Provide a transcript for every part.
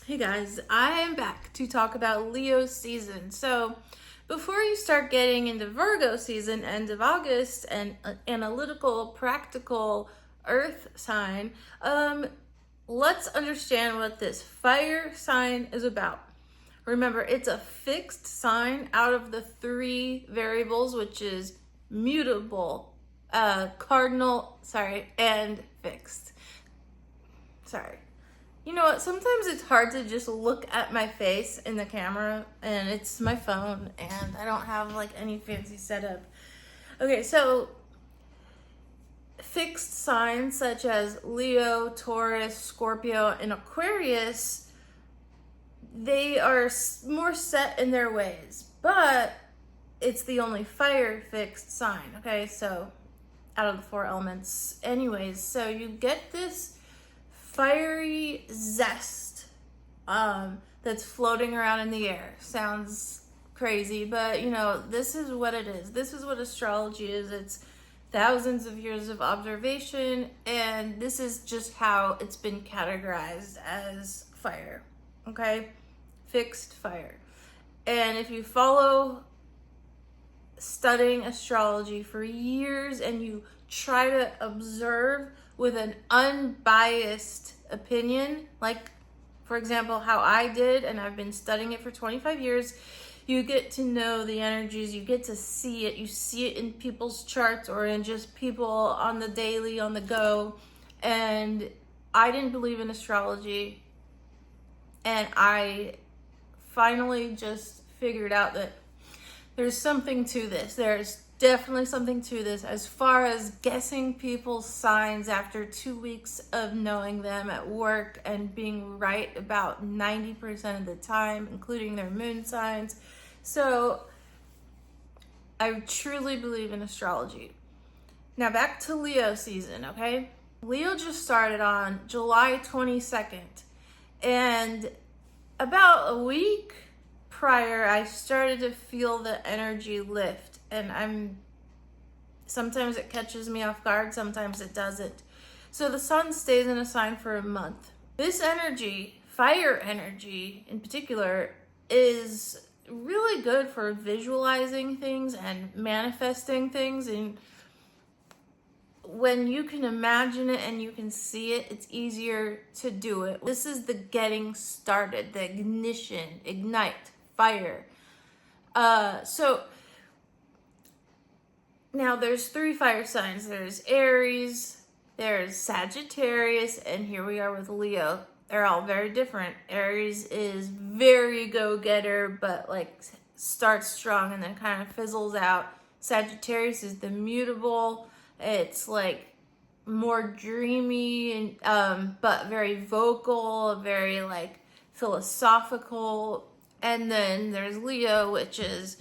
Hey guys, I am back to talk about Leo season. So, before you start getting into Virgo season, end of August, and analytical, practical Earth sign, let's understand what this fire sign is about. Remember, it's a fixed sign out of the three variables, which is mutable, cardinal, and fixed. Sorry. You know what? Sometimes it's hard to just look at my face in the camera, and it's my phone, and I don't have like any fancy setup. Okay, so fixed signs such as Leo, Taurus, Scorpio, and Aquarius, they are more set in their ways, but it's the only fire fixed sign. Okay, so out of the four elements, anyways, so you get this fiery zest that's floating around in the air. Sounds crazy, but you know, this is what it is. This is what astrology is. It's thousands of years of observation, and this is just how it's been categorized as fire. Okay? Fixed fire. And if you follow studying astrology for years and you try to observe with an unbiased opinion, like for example how I did, and I've been studying it for 25 years, you get to know the energies, you get to see it, you see it in people's charts or in just people on the daily, on the go. And I didn't believe in astrology, and I finally just figured out that there's something to this. There's definitely something to this as far as guessing people's signs after 2 weeks of knowing them at work and being right about 90% of the time, including their moon signs. So I truly believe in astrology. Now back to Leo season, okay? Leo just started on July 22nd, and about a week prior, I started to feel the energy lift, and sometimes it catches me off guard, sometimes it doesn't. So the sun stays in a sign for a month. This energy, fire energy in particular, is really good for visualizing things and manifesting things. And when you can imagine it and you can see it, it's easier to do it. This is the getting started, the ignition, ignite, fire. So now there's three fire signs. There's Aries, there's Sagittarius, and here we are with Leo. They're all very different. Aries is very go-getter, but like starts strong and then kind of fizzles out. Sagittarius is the mutable. It's like more dreamy and but very vocal, very like philosophical. And then there's Leo, which is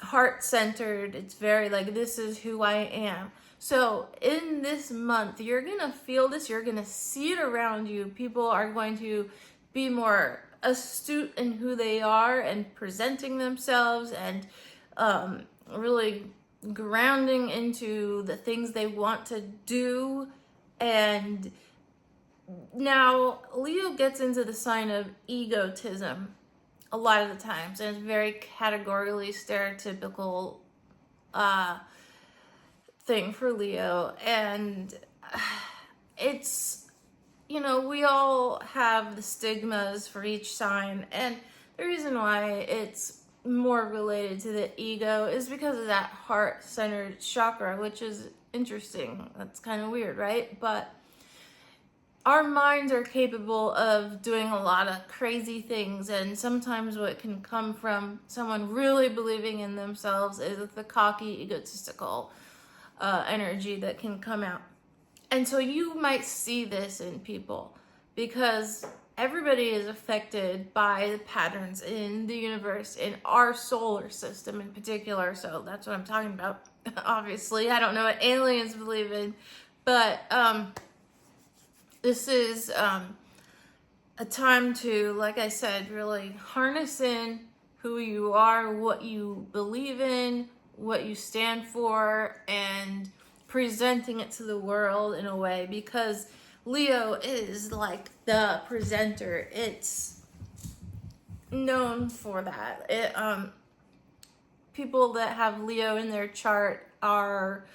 heart-centered. It's very like, this is who I am. So in this month, you're gonna feel this, you're gonna see it around you. People are going to be more astute in who they are and presenting themselves, and really grounding into the things they want to do. And now Leo gets into the sign of egotism a lot of the times, and it's very categorically stereotypical thing for Leo. And it's, you know, we all have the stigmas for each sign, and the reason why it's more related to the ego is because of that heart-centered chakra, which is interesting. That's kind of weird, right? But our minds are capable of doing a lot of crazy things, and sometimes what can come from someone really believing in themselves is the cocky, egotistical energy that can come out. And so you might see this in people because everybody is affected by the patterns in the universe, in our solar system in particular. So that's what I'm talking about. Obviously, I don't know what aliens believe in, but this is a time to, like I said, really harness in who you are, what you believe in, what you stand for, and presenting it to the world in a way, because Leo is like the presenter. It's known for that. People that have Leo in their chart are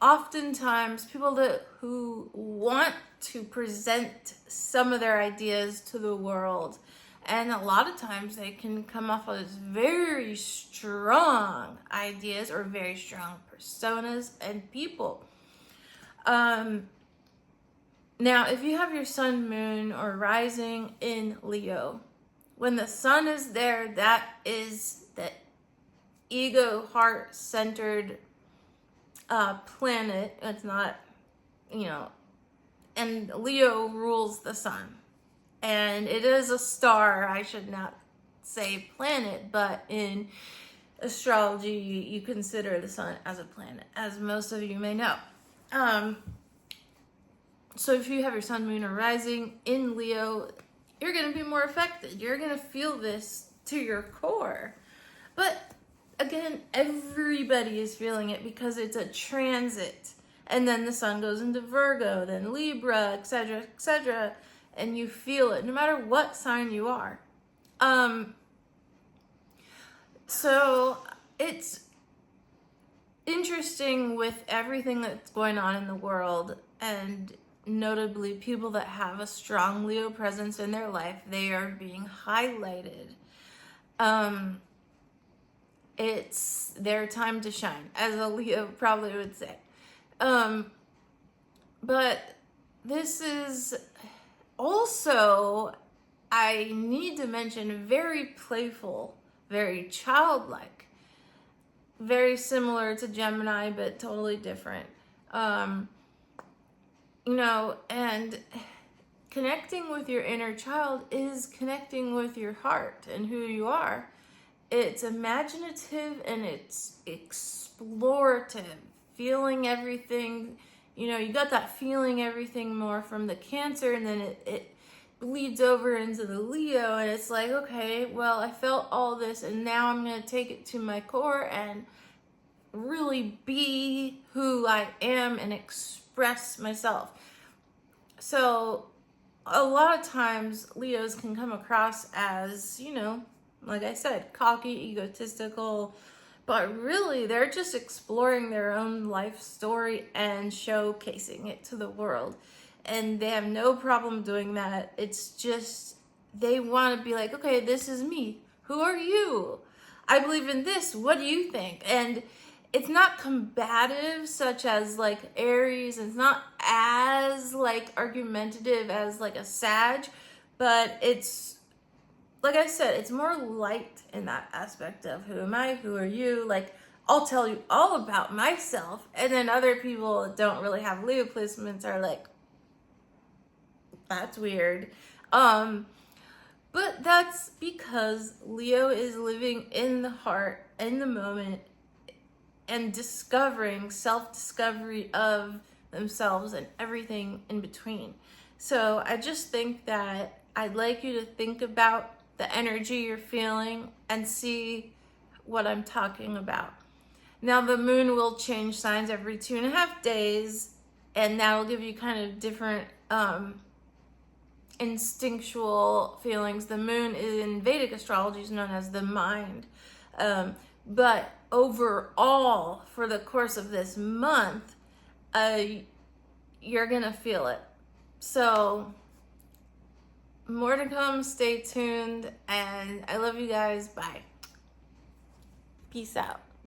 oftentimes people who want to present some of their ideas to the world. And a lot of times they can come off as very strong ideas or very strong personas and people. Now, if you have your sun, moon, or rising in Leo, when the sun is there, that is the ego, heart-centered planet. It's not, and Leo rules the sun. And it is a star. I should not say planet, but in astrology, you consider the sun as a planet, as most of you may know. So if you have your sun, moon, or rising in Leo, you're going to be more affected. You're going to feel this to your core. But again, everybody is feeling it because it's a transit. And then the sun goes into Virgo, then Libra, etc., and you feel it no matter what sign you are. So it's interesting with everything that's going on in the world, and notably people that have a strong Leo presence in their life, they are being highlighted. It's their time to shine, as a Leo probably would say. But this is also, I need to mention, very playful, very childlike, very similar to Gemini, but totally different. And connecting with your inner child is connecting with your heart and who you are. It's imaginative and it's explorative, feeling everything. You got that feeling everything more from the Cancer, and then it bleeds over into the Leo, and it's like, okay, well, I felt all this, and now I'm going to take it to my core and really be who I am and express myself. So a lot of times Leos can come across as, like I said, cocky, egotistical, but really they're just exploring their own life story and showcasing it to the world. And they have no problem doing that. It's just they want to be like, okay, this is me. Who are you? I believe in this. What do you think? And it's not combative, such as like Aries. It's not as like argumentative as like a Sag, but it's, like I said, it's more light in that aspect of who am I? Who are you? Like, I'll tell you all about myself. And then other people that don't really have Leo placements are like, that's weird. But that's because Leo is living in the heart, in the moment, and discovering self-discovery of themselves and everything in between. So I just think that I'd like you to think about the energy you're feeling and see what I'm talking about. Now the moon will change signs every 2.5 days, and that'll give you kind of different instinctual feelings. The moon in Vedic astrology is known as the mind. But overall, for the course of this month, you're gonna feel it. So more to come, stay tuned, and I love you guys. Bye. Peace out.